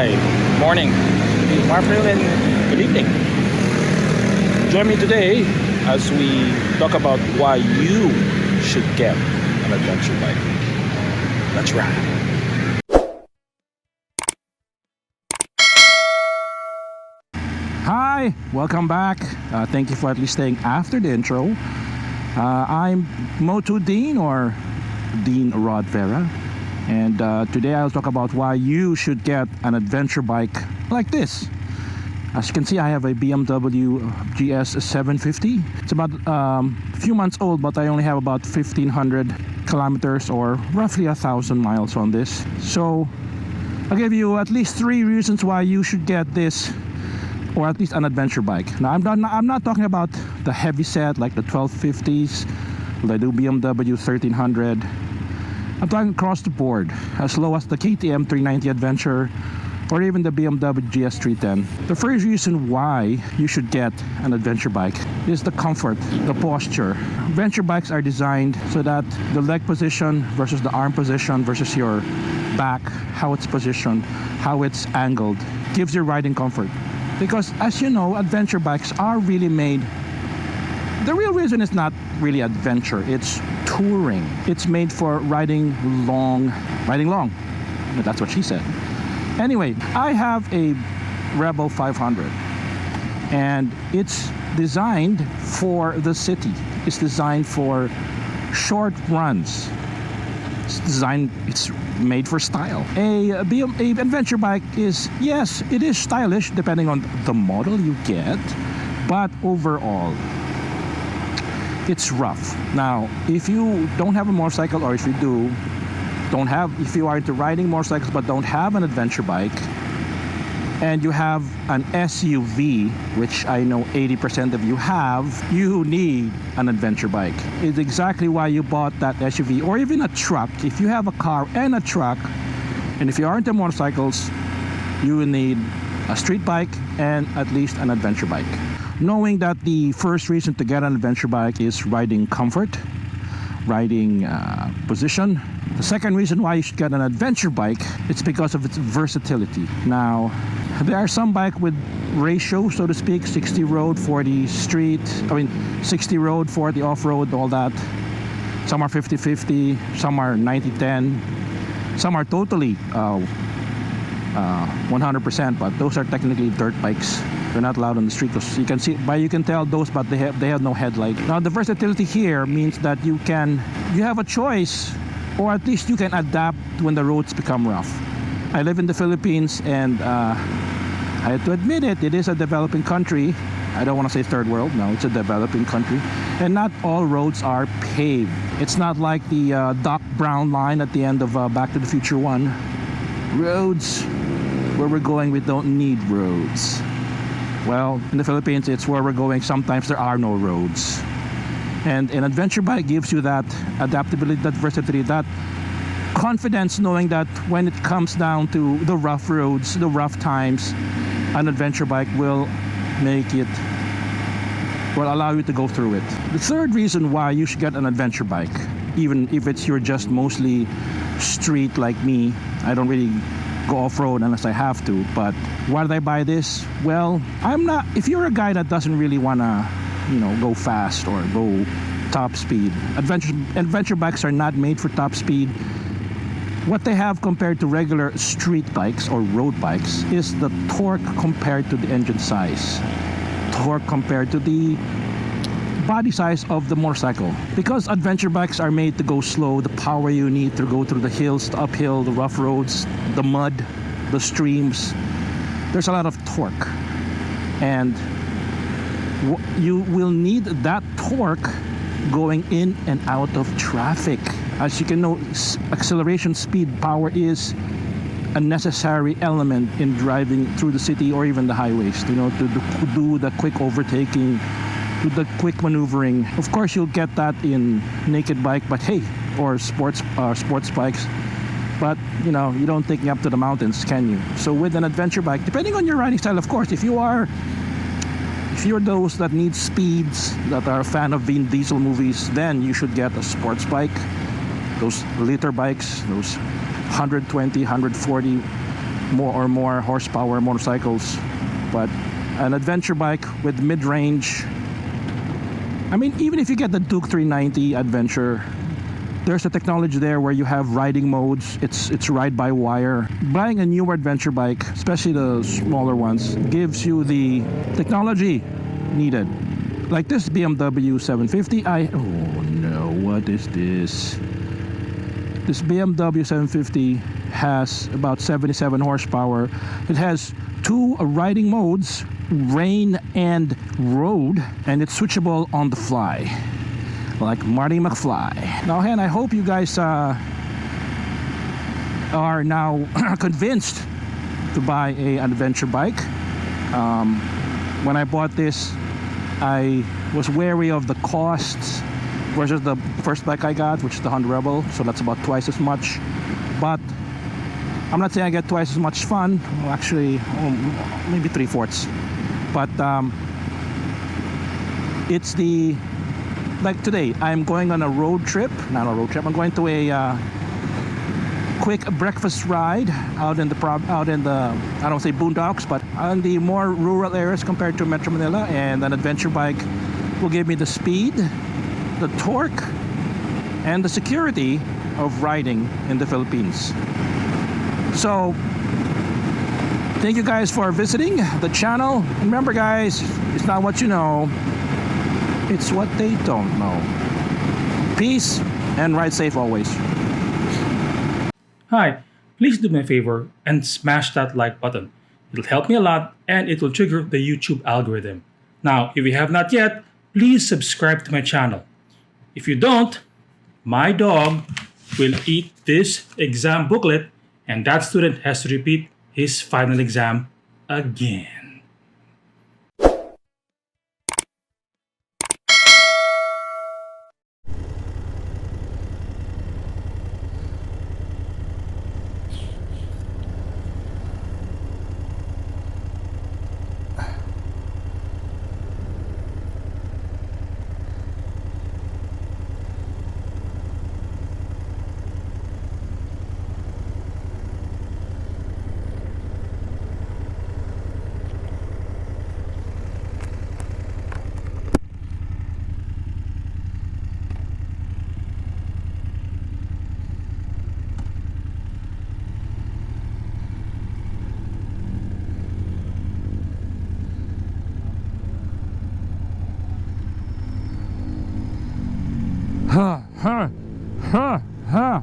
Hi, morning, good afternoon, and good evening. Join me today as we talk about why you should get an adventure bike. Let's ride. Hi, welcome back. Thank you for at least staying after the intro. I'm Motodean, or Dean Rod Vera, and today I'll talk about why you should get an adventure bike like this. As you can see, I have a BMW GS 750. It's about a few months old, but I only have about 1,500 kilometers, or roughly 1,000 miles on this. So I'll give you at least 3 reasons why you should get this, or at least an adventure bike. Now I'm not talking about the heavy set like the 1250s, the new BMW 1300. I'm talking across the board, as low as the KTM 390 Adventure or even the BMW GS 310. The first reason why you should get an adventure bike is the comfort, the posture. Adventure bikes are designed so that the leg position versus the arm position versus your back, how it's positioned, how it's angled, gives you riding comfort. Because as you know, adventure bikes are really made, the real reason is not really adventure, it's touring. It's made for riding long. That's what she said. Anyway, I have a Rebel 500 and it's designed for the city. It's designed for short runs. It's made for style. A adventure bike is, yes, it is stylish depending on the model you get, but overall it's rough. Now, if you don't have a motorcycle, or if you if you are into riding motorcycles but don't have an adventure bike, and you have an SUV, which I know 80% of you have, you need an adventure bike. It's exactly why you bought that SUV, or even a truck. If you have a car and a truck, and if you are into motorcycles, you need a street bike and at least an adventure bike. Knowing that the first reason to get an adventure bike is riding comfort, riding position. The second reason why you should get an adventure bike, it's because of its versatility. Now, there are some bikes with ratio, so to speak, 60 road, 40 street, 60 road, 40 off-road, all that. Some are 50-50, some are 90-10, some are totally 100%, but those are technically dirt bikes. They're not allowed on the street because you can tell those, but they have no headlight. Now, the versatility here means that you have a choice, or at least you can adapt when the roads become rough. I live in the Philippines, and I have to admit it is a developing country. I don't want to say third world, no, it's a developing country. And not all roads are paved. It's not like the Doc Brown line at the end of Back to the Future 1. Roads, where we're going, we don't need roads. Well, in the Philippines, it's where we're going. Sometimes there are no roads. And an adventure bike gives you that adaptability, that versatility, that confidence, knowing that when it comes down to the rough roads, the rough times, an adventure bike will allow you to go through it. The third reason why you should get an adventure bike, even if you're just mostly street like me, I don't really go off-road unless I have to. But why did I buy this? Well, if you're a guy that doesn't really want to go fast or go top speed, adventure bikes are not made for top speed. What they have compared to regular street bikes or road bikes is the torque compared to the engine size, torque compared to the body size of the motorcycle. Because adventure bikes are made to go slow, the power you need to go through the hills, the uphill, the rough roads, the mud, the streams, there's a lot of torque, and you will need that torque going in and out of traffic. As you can know, acceleration, speed, power is a necessary element in driving through the city or even the highways, to do the quick overtaking, to the quick maneuvering. Of course, you'll get that in naked bike, or sports bikes, but you don't take me up to the mountains, can you? So with an adventure bike, depending on your riding style, of course, if you're those that need speeds, that are a fan of Vin Diesel movies, then you should get a sports bike, those liter bikes, those 120, 140 more horsepower motorcycles, but an adventure bike with mid-range. I mean, even if you get the Duke 390 Adventure, there's a technology there where you have riding modes. It's ride by wire. Buying a newer adventure bike, especially the smaller ones, gives you the technology needed. Like this BMW 750, oh no, what is this? This BMW 750 has about 77 horsepower. It has two riding modes, rain and road, and it's switchable on the fly, like Marty McFly. Now, Hen, I hope you guys are now convinced to buy an adventure bike. When I bought this, I was wary of the costs versus the first bike I got, which is the Honda Rebel, so that's about twice as much. But I'm not saying I get twice as much fun. Well, actually, maybe 3/4. But it's the, like today, I'm going on a road trip. Not a road trip. I'm going to a quick breakfast ride out in the I don't say boondocks, but on the more rural areas compared to Metro Manila. And an adventure bike will give me the speed, the torque, and the security of riding in the Philippines. So thank you guys for visiting the channel. And remember guys, it's not what you know, it's what they don't know. Peace and ride safe always. Hi, please do me a favor and smash that like button. It'll help me a lot and it will trigger the YouTube algorithm. Now, if you have not yet, please subscribe to my channel. If you don't, my dog will eat this exam booklet and that student has to repeat his final exam again. Ha ha ha ha.